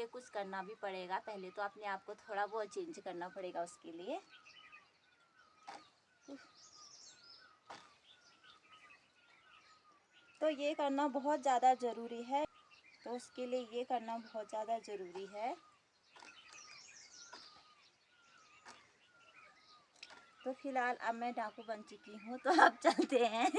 लिए कुछ करना भी पड़ेगा। पहले तो अपने आप को थोड़ा बहुत चेंज करना पड़ेगा उसके लिए। तो ये करना बहुत ज़्यादा ज़रूरी है, तो उसके लिए ये करना बहुत ज़्यादा ज़रूरी है। तो फिलहाल अब मैं डाकू बन चुकी हूँ, तो अब चलते हैं।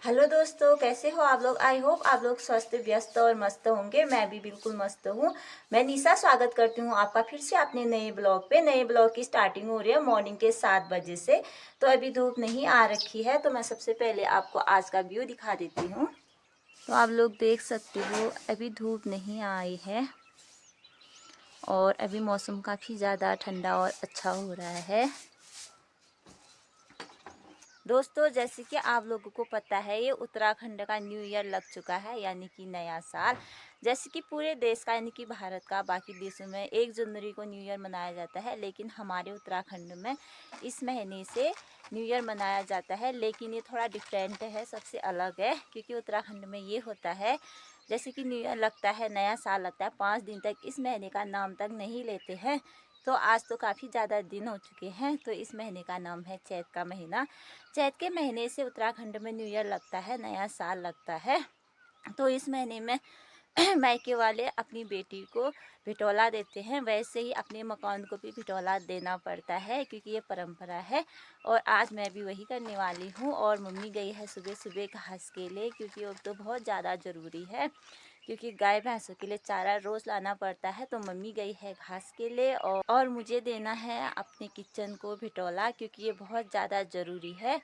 हेलो दोस्तों, कैसे हो आप लोग? आई होप आप लोग स्वस्थ, व्यस्त और मस्त होंगे। मैं भी बिल्कुल मस्त हूँ। मैं निशा स्वागत करती हूँ आपका फिर से अपने नए ब्लॉग पे। नए ब्लॉग की स्टार्टिंग हो रही है मॉर्निंग के 7 बजे से। तो अभी धूप नहीं आ रखी है, तो मैं सबसे पहले आपको आज का व्यू दिखा देती हूँ। तो आप लोग देख सकते हो अभी धूप नहीं आई है और अभी मौसम काफ़ी ज़्यादा ठंडा और अच्छा हो रहा है। दोस्तों, जैसे कि आप लोगों को पता है, ये उत्तराखंड का न्यू ईयर लग चुका है, यानी कि नया साल। जैसे कि पूरे देश का यानी कि भारत का बाकी देशों में 1 जनवरी को न्यू ईयर मनाया जाता है, लेकिन हमारे उत्तराखंड में इस महीने से न्यू ईयर मनाया जाता है। लेकिन ये थोड़ा डिफरेंट है, सबसे अलग है, क्योंकि उत्तराखंड में ये होता है जैसे कि न्यू ईयर लगता है, नया साल लगता है, 5 दिन तक इस महीने का नाम तक नहीं लेते हैं। तो आज तो काफ़ी ज़्यादा दिन हो चुके हैं। तो इस महीने का नाम है चैत का महीना। चैत के महीने से उत्तराखंड में न्यू ईयर लगता है, नया साल लगता है। तो इस महीने में मायके वाले अपनी बेटी को बिटौला देते हैं, वैसे ही अपने मकान को भी बिटौला देना पड़ता है, क्योंकि ये परंपरा है। और आज मैं भी वही करने वाली हूँ। और मम्मी गई है सुबह सुबह घास के लिए, क्योंकि वो तो बहुत ज़्यादा ज़रूरी है, क्योंकि गाय भैंसों के लिए चारा रोज़ लाना पड़ता है। तो मम्मी गई है घास के लिए और मुझे देना है अपने किचन को बिटौला, क्योंकि ये बहुत ज़्यादा ज़रूरी है।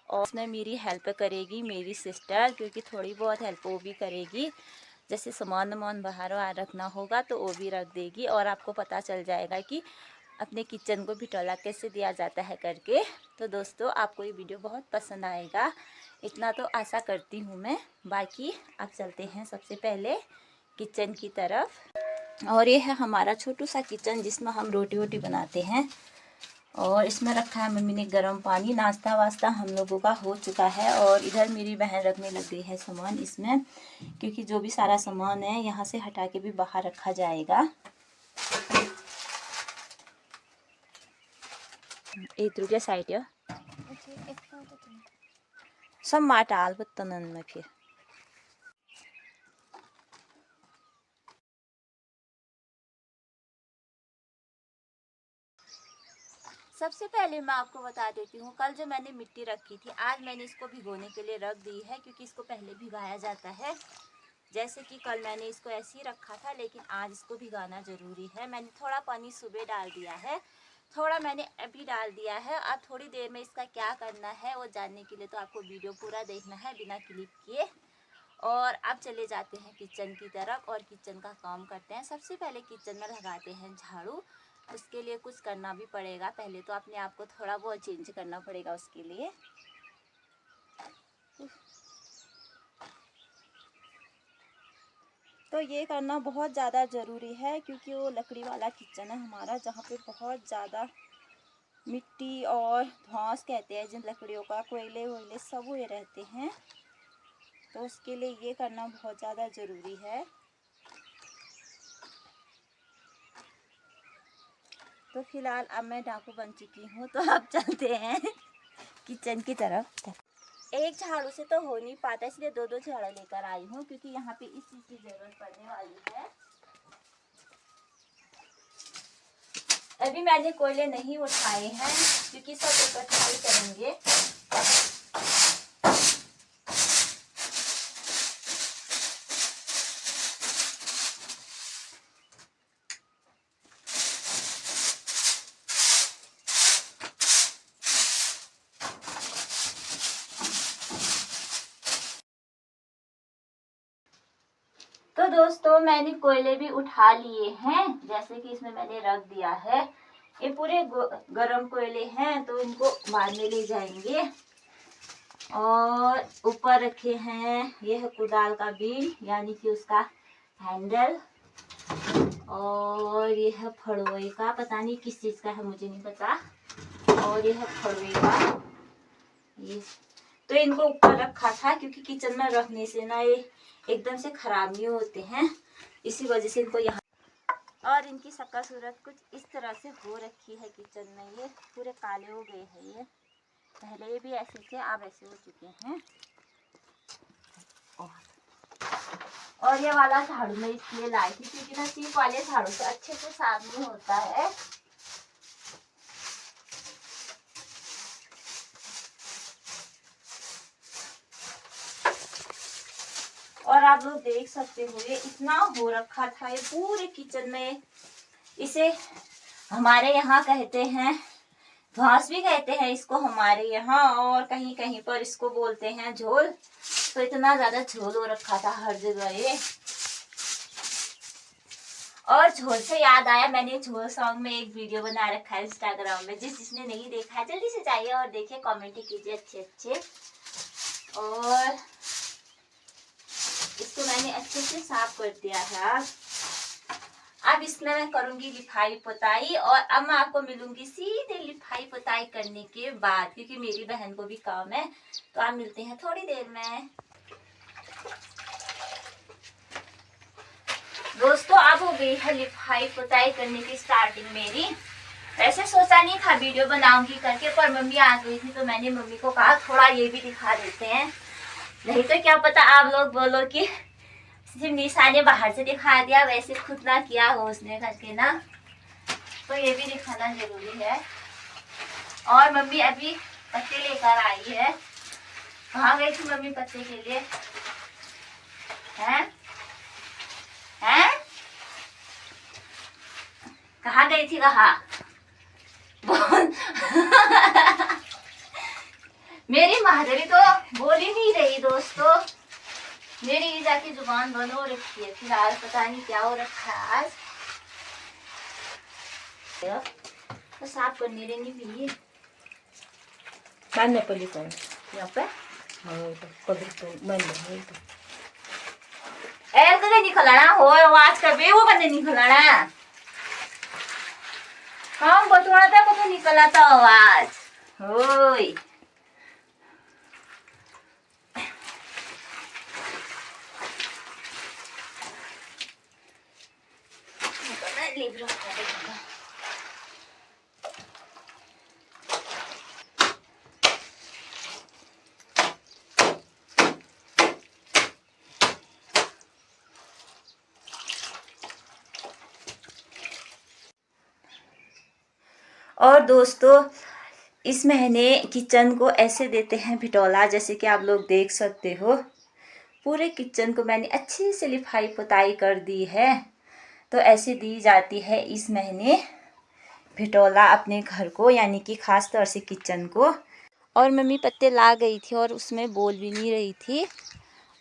और उसमें मेरी हेल्प करेगी मेरी सिस्टर, क्योंकि थोड़ी बहुत हेल्प वो भी करेगी। जैसे सामान वामान बाहर रखना होगा तो वो भी रख देगी, और आपको पता चल जाएगा कि अपने किचन को बिटौला कैसे दिया जाता है करके। तो दोस्तों, आपको ये वीडियो बहुत पसंद आएगा, इतना तो आशा करती हूँ मैं। बाकी अब चलते हैं सबसे पहले किचन की तरफ। और ये है हमारा छोटू सा किचन, जिसमें हम रोटी वोटी बनाते हैं। और इसमें रखा है मम्मी ने गर्म पानी। नाश्ता वास्ता हम लोगों का हो चुका है। और इधर मेरी बहन रखने लग गई है सामान इसमें, क्योंकि जो भी सारा सामान है यहाँ से हटा के भी बाहर रखा जाएगा। इधर साइड है सब माटाल बत्तनन में। फिर सबसे पहले मैं आपको बता देती हूँ, कल जो मैंने मिट्टी रखी थी, आज मैंने इसको भिगोने के लिए रख दी है, क्योंकि इसको पहले भिगाया जाता है। जैसे कि कल मैंने इसको ऐसे ही रखा था, लेकिन आज इसको भिगाना ज़रूरी है। मैंने थोड़ा पानी सुबह डाल दिया है, थोड़ा मैंने अभी डाल दिया है। अब थोड़ी देर में इसका क्या करना है वो जानने के लिए तो आपको वीडियो पूरा देखना है बिना क्लिप किए। और अब चले जाते हैं किचन की तरफ और किचन का काम करते हैं। सबसे पहले किचन में लगाते हैं झाड़ू। उसके लिए कुछ करना भी पड़ेगा, पहले तो अपने आप को थोड़ा बहुत चेंज करना पड़ेगा उसके लिए। तो ये करना बहुत ज़्यादा ज़रूरी है, क्योंकि वो लकड़ी वाला किचन है हमारा, जहाँ पे बहुत ज़्यादा मिट्टी और धौंस कहते हैं जिन लकड़ियों का, कोयले वोयले सब हुए रहते हैं। तो उसके लिए ये करना बहुत ज़्यादा ज़रूरी है। तो फिलहाल अब मैं डाकू बन चुकी हूँ, तो अब चलते हैं किचन की तरफ। एक झाड़ू से तो हो नहीं पाता, इसलिए 2-2 झाड़ू लेकर आई हूँ, क्योंकि यहाँ पे इस चीज़ की ज़रूरत पड़ने वाली है। अभी मैंने कोयले नहीं उठाए हैं, क्योंकि सब इकट्ठा ही करेंगे। तो दोस्तों, मैंने कोयले भी उठा लिए हैं, जैसे कि इसमें मैंने रख दिया है। ये पूरे गरम कोयले हैं, तो इनको बाद में ले जाएंगे। और ऊपर रखे हैं, ये है कुदाल का बीन, यानी कि उसका हैंडल। और ये है फड़वे का, पता नहीं किस चीज़ का है, मुझे नहीं पता। और ये है फड़वे का ये। तो इनको ऊपर रखा था, क्योंकि किचन में रखने से ना ये एकदम से खराब नहीं होते हैं, इसी वजह से इनको यहाँ। और इनकी शक्ल सूरत कुछ इस तरह से हो रखी है किचन में। ये पूरे काले हो गए हैं। ये पहले भी ऐसे थे, अब ऐसे हो चुके हैं। और ये वाला झाड़ू मैं इसलिए लाई थी क्योंकि ना सीप वाले झाड़ू से अच्छे से साफ नहीं होता है। और आप लोग देख सकते हो ये इतना हो रखा था ये पूरे किचन में। इसे हमारे यहाँ कहते हैं घास भी कहते हैं इसको हमारे यहाँ, और कहीं कहीं पर इसको बोलते हैं झोल। तो इतना ज्यादा झोल हो रखा था हर जगह ये। और झोल से याद आया, मैंने झोल सॉन्ग में एक वीडियो बना रखा है इंस्टाग्राम में। जिसने नहीं देखा है जल्दी से जाइए और देखिए, कमेंट कीजिए अच्छे अच्छे। और इसको मैंने अच्छे से साफ कर दिया है। अब इसमें मैं करूंगी लिपाई पोताई, और अब मैं आपको मिलूंगी सीधे लिपाई पोताई करने के बाद, क्योंकि मेरी बहन को भी काम है। तो आप मिलते हैं थोड़ी देर में। दोस्तों अब हो गई है लिपाई पोताई करने की स्टार्टिंग मेरी। ऐसे सोचा नहीं था वीडियो बनाऊंगी करके, पर मम्मी आ गई थी तो मैंने मम्मी को कहा थोड़ा ये भी दिखा देते हैं, नहीं तो क्या पता आप लोग बोलो कि सिर्फ निशा ने बाहर से दिखा दिया, वैसे खुद ना किया हो उसने करके ना। तो ये भी दिखाना जरूरी है। और मम्मी अभी पत्ते लेकर आई है। कहाँ गई थी मम्मी पत्ते के लिए? हैं? हैं? कहाँ गई थी? कहाँ? मेरी माधुरी तो बोल ही नहीं रही दोस्तों। मेरी ईजा की जुबान बंद हो रखी है फिलहाल, पता नहीं क्या हो रखा है आज। तो साफ करनी रहेंगी भी मानने पड़ी कौन यहाँ पे। हाँ तो कभी तो मन नहीं तो ए कदे निकलना हो आज का बेवो कदे निकलना। हाँ बतवाना था कदे निकला था आवाज होय। और दोस्तों इस महीने किचन को ऐसे देते हैं भिटोला, जैसे कि आप लोग देख सकते हो। पूरे किचन को मैंने अच्छे से लिपाई पोताई कर दी है। तो ऐसे दी जाती है इस महीने भिटोला अपने घर को, यानी कि खास तौर से किचन को। और मम्मी पत्ते ला गई थी और उसमें बोल भी नहीं रही थी।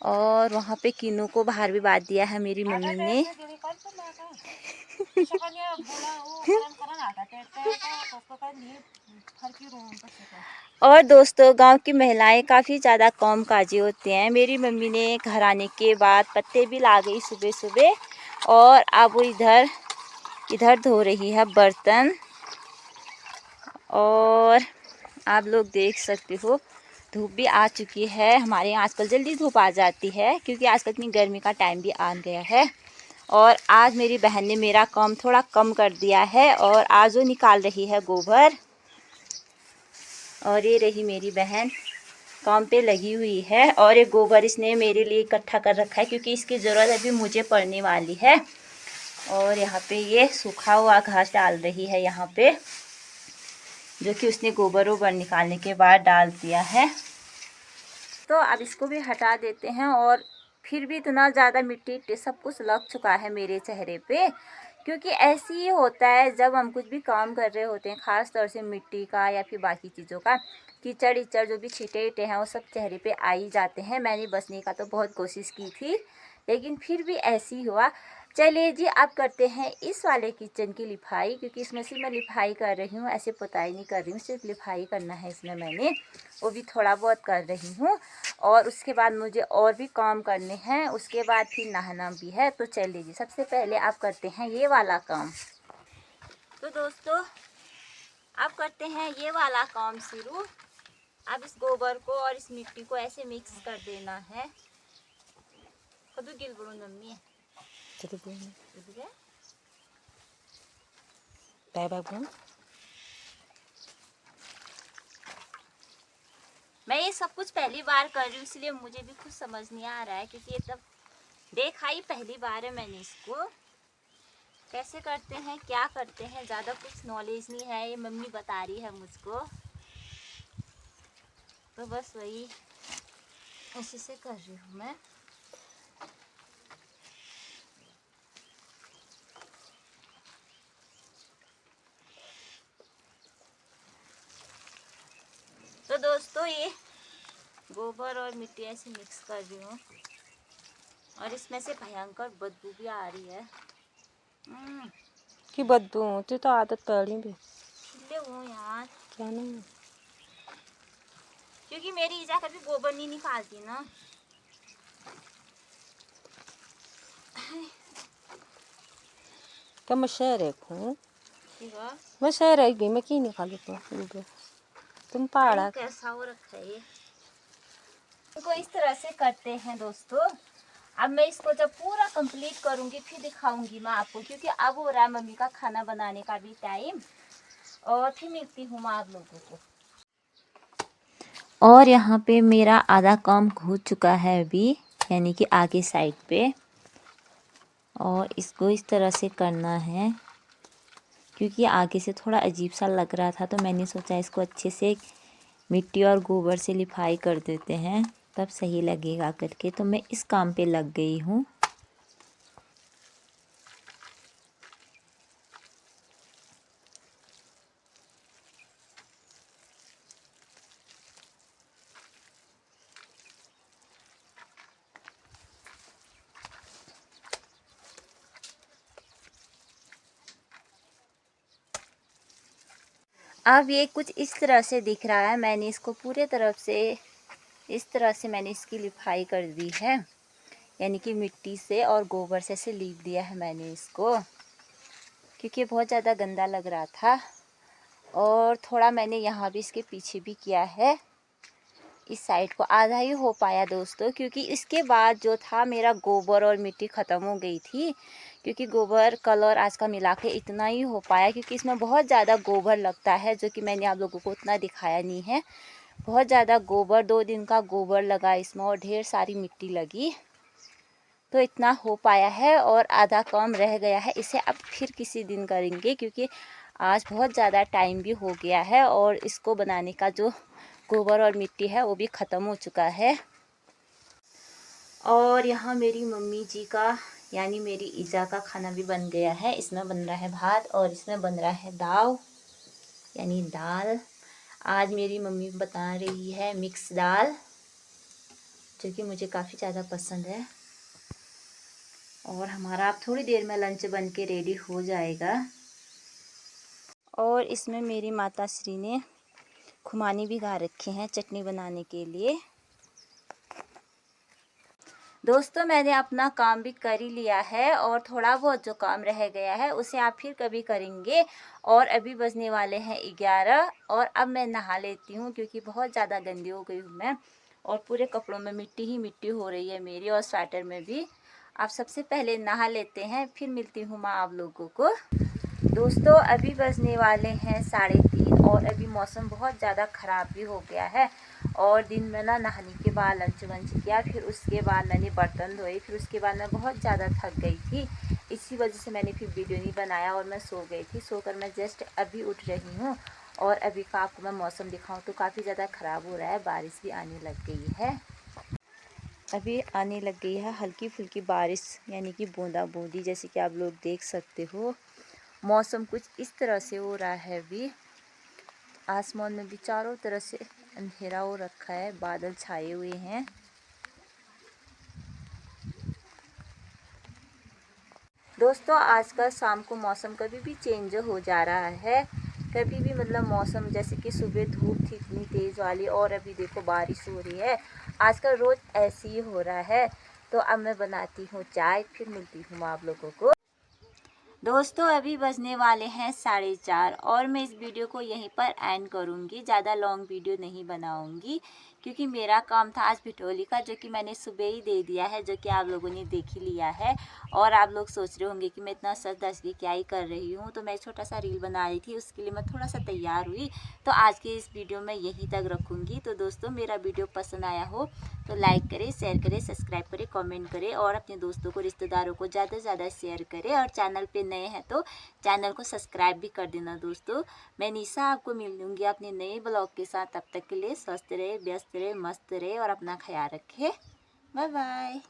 और वहाँ पे किन्नू को बाहर भी बांध दिया है मेरी मम्मी ने। और दोस्तों गांव की महिलाएं काफ़ी ज़्यादा कामकाजी होती हैं। मेरी मम्मी ने घर आने के बाद पत्ते भी ला गई सुबह सुबह, और अब वो इधर धो रही है बर्तन। और आप लोग देख सकते हो धूप भी आ चुकी है। हमारे यहाँ आजकल जल्दी धूप आ जाती है क्योंकि आजकल इतनी गर्मी का टाइम भी आ गया है। और आज मेरी बहन ने मेरा काम थोड़ा कम कर दिया है, और आज वो निकाल रही है गोबर। और ये रही मेरी बहन काम पे लगी हुई है, और ये गोबर इसने मेरे लिए इकट्ठा कर रखा है क्योंकि इसकी ज़रूरत अभी मुझे पड़ने वाली है। और यहाँ पे ये सूखा हुआ घास डाल रही है यहाँ पे, जो कि उसने गोबर वोबर निकालने के बाद डाल दिया है। तो अब इसको भी हटा देते हैं। और फिर भी इतना ज़्यादा मिट्टी सब कुछ लग चुका है मेरे चेहरे पे, क्योंकि ऐसे ही होता है जब हम कुछ भी काम कर रहे होते हैं, ख़ास तौर से मिट्टी का या फिर बाकी चीज़ों का कीचड़ इचड़ जो भी छींटे ईटे हैं वो सब चेहरे पे आ ही जाते हैं। मैंने बचने का तो बहुत कोशिश की थी, लेकिन फिर भी ऐसे ही हुआ। चलिए जी अब करते हैं इस वाले किचन की लिपाई, क्योंकि इसमें से मैं लिपाई कर रही हूँ, ऐसे पोताई नहीं कर रही हूँ, सिर्फ लिपाई करना है इसमें मैंने, वो भी थोड़ा बहुत कर रही हूँ। और उसके बाद मुझे और भी काम करने हैं, उसके बाद फिर नहाना भी है। तो चलिए जी सबसे पहले आप करते हैं ये वाला काम। तो दोस्तों अब करते हैं ये वाला काम शुरू। अब इस गोबर को और इस मिट्टी को ऐसे मिक्स कर देना है। कदू गिल बड़ू मम्मी बाय बाय बोल। मैं ये सब कुछ पहली बार कर रही हूँ, इसलिए मुझे भी कुछ समझ नहीं आ रहा है, क्योंकि ये तब देखा ही पहली बार है मैंने इसको। कैसे करते हैं, क्या करते हैं, ज़्यादा कुछ नॉलेज नहीं है, ये मम्मी बता रही है मुझको, तो बस वही इसी से कर रही हूँ मैं। तो दोस्तों ये गोबर और मिट्टी ऐसे मिक्स कर रही हूँ, और इसमें से भयंकर बदबू भी आ रही है। की बदबू होती तो आदत पड़ी भी। छिले हूँ यार, क्या नहीं, क्योंकि मेरी ईजा कभी गोबर नहीं निकालती ना। क्या मैं शहर एक हूँ, ठीक है, मैं शहर एक भी, मैं क्यों निकालू तुम पहाड़ा। कैसा हो रखा है ये। इनको इस तरह से करते हैं दोस्तों। अब मैं इसको जब पूरा कंप्लीट करूंगी फिर दिखाऊंगी मैं आपको, क्योंकि अब हो रहा है मम्मी का खाना बनाने का भी टाइम, और फिर मिलती हूँ मैं आप लोगों को। और यहाँ पे मेरा आधा काम हो चुका है अभी, यानी कि आगे साइड पे, और इसको इस तरह से करना है, क्योंकि आगे से थोड़ा अजीब सा लग रहा था, तो मैंने सोचा इसको अच्छे से मिट्टी और गोबर से लिपाई कर देते हैं, तब सही लगेगा करके, तो मैं इस काम पे लग गई हूँ। अब ये कुछ इस तरह से दिख रहा है। मैंने इसको पूरे तरफ से इस तरह से मैंने इसकी लिपाई कर दी है, यानी कि मिट्टी से और गोबर से लीप दिया है मैंने इसको, क्योंकि बहुत ज़्यादा गंदा लग रहा था। और थोड़ा मैंने यहाँ भी इसके पीछे भी किया है, इस साइड को आधा ही हो पाया दोस्तों, क्योंकि इसके बाद जो था मेरा गोबर और मिट्टी ख़त्म हो गई थी, क्योंकि गोबर कल और आज का मिला के इतना ही हो पाया, क्योंकि इसमें बहुत ज़्यादा गोबर लगता है, जो कि मैंने आप लोगों को उतना दिखाया नहीं है। बहुत ज़्यादा गोबर, 2 दिन का गोबर लगा इसमें, और ढेर सारी मिट्टी लगी, तो इतना हो पाया है, और आधा काम रह गया है। इसे अब फिर किसी दिन करेंगे, क्योंकि आज बहुत ज़्यादा टाइम भी हो गया है, और इसको बनाने का जो गोबर और मिट्टी है वो भी ख़त्म हो चुका है। और यहाँ मेरी मम्मी जी का, यानी मेरी ईजा का खाना भी बन गया है। इसमें बन रहा है भात, और इसमें बन रहा है दाल, यानी दाल। आज मेरी मम्मी बता रही है मिक्स दाल, जो कि मुझे काफ़ी ज़्यादा पसंद है। और हमारा अब थोड़ी देर में लंच बन के रेडी हो जाएगा। और इसमें मेरी माता श्री ने खुमानी भिगा रखे हैं चटनी बनाने के लिए। दोस्तों मैंने अपना काम भी कर ही लिया है, और थोड़ा बहुत जो काम रह गया है उसे आप फिर कभी करेंगे। और अभी बजने वाले हैं 11, और अब मैं नहा लेती हूँ, क्योंकि बहुत ज़्यादा गंदी हो गई हूँ मैं, और पूरे कपड़ों में मिट्टी ही मिट्टी हो रही है मेरी, और स्वेटर में भी। आप सबसे पहले नहा लेते हैं, फिर मिलती हूँ मैं आप लोगों को। दोस्तों अभी बजने वाले हैं 3:30, और अभी मौसम बहुत ज़्यादा ख़राब भी हो गया है। और दिन में ना नहाने के बाद लंच वंच किया, फिर उसके बाद मैंने बर्तन धोए, फिर उसके बाद मैं बहुत ज़्यादा थक गई थी, इसी वजह से मैंने फिर वीडियो नहीं बनाया, और मैं सो गई थी। सोकर मैं जस्ट अभी उठ रही हूँ, और अभी का आपको मैं मौसम दिखाऊँ तो काफ़ी ज़्यादा ख़राब हो रहा है, बारिश भी आने लग गई है। अभी आने लग गई है हल्की फुल्की बारिश, यानी कि बूंदा बूंदी, जैसे कि आप लोग देख सकते हो। मौसम कुछ इस तरह से हो रहा है अभी। आसमान में भी चारों तरह से अंधेरा हो रखा है, बादल छाए हुए हैं। दोस्तों आजकल शाम को मौसम कभी भी चेंज हो जा रहा है, कभी भी मतलब मौसम, जैसे कि सुबह धूप थी इतनी तेज़ वाली, और अभी देखो बारिश हो रही है। आजकल रोज़ ऐसे ही हो रहा है। तो अब मैं बनाती हूँ चाय, फिर मिलती हूँ आप लोगों को। दोस्तों अभी बजने वाले हैं 4:30 और मैं इस वीडियो को यहीं पर एंड करूँगी। ज़्यादा लॉन्ग वीडियो नहीं बनाऊँगी क्योंकि मेरा काम था आज भिठोली का, जो कि मैंने सुबह ही दे दिया है, जो कि आप लोगों ने देख ही लिया है। और आप लोग सोच रहे होंगे कि मैं इतना सच धज के क्या ही कर रही हूँ। तो मैं एक छोटा सा रील बना रही थी, उसके लिए मैं थोड़ा सा तैयार हुई। तो आज के इस वीडियो में यहीं तक रखूँगी। तो दोस्तों मेरा वीडियो पसंद आया हो तो लाइक करें, शेयर करें, सब्सक्राइब करें, कमेंट करें और अपने दोस्तों को, रिश्तेदारों को ज़्यादा से ज़्यादा शेयर करें। और चैनल पे नए हैं तो चैनल को सब्सक्राइब भी कर देना दोस्तों। मैं निशा आपको मिलूंगी अपने नए ब्लॉग के साथ। तब तक के लिए स्वस्थ रहे, व्यस्त रहे, मस्त रहे और अपना ख्याल रखें। Bye bye.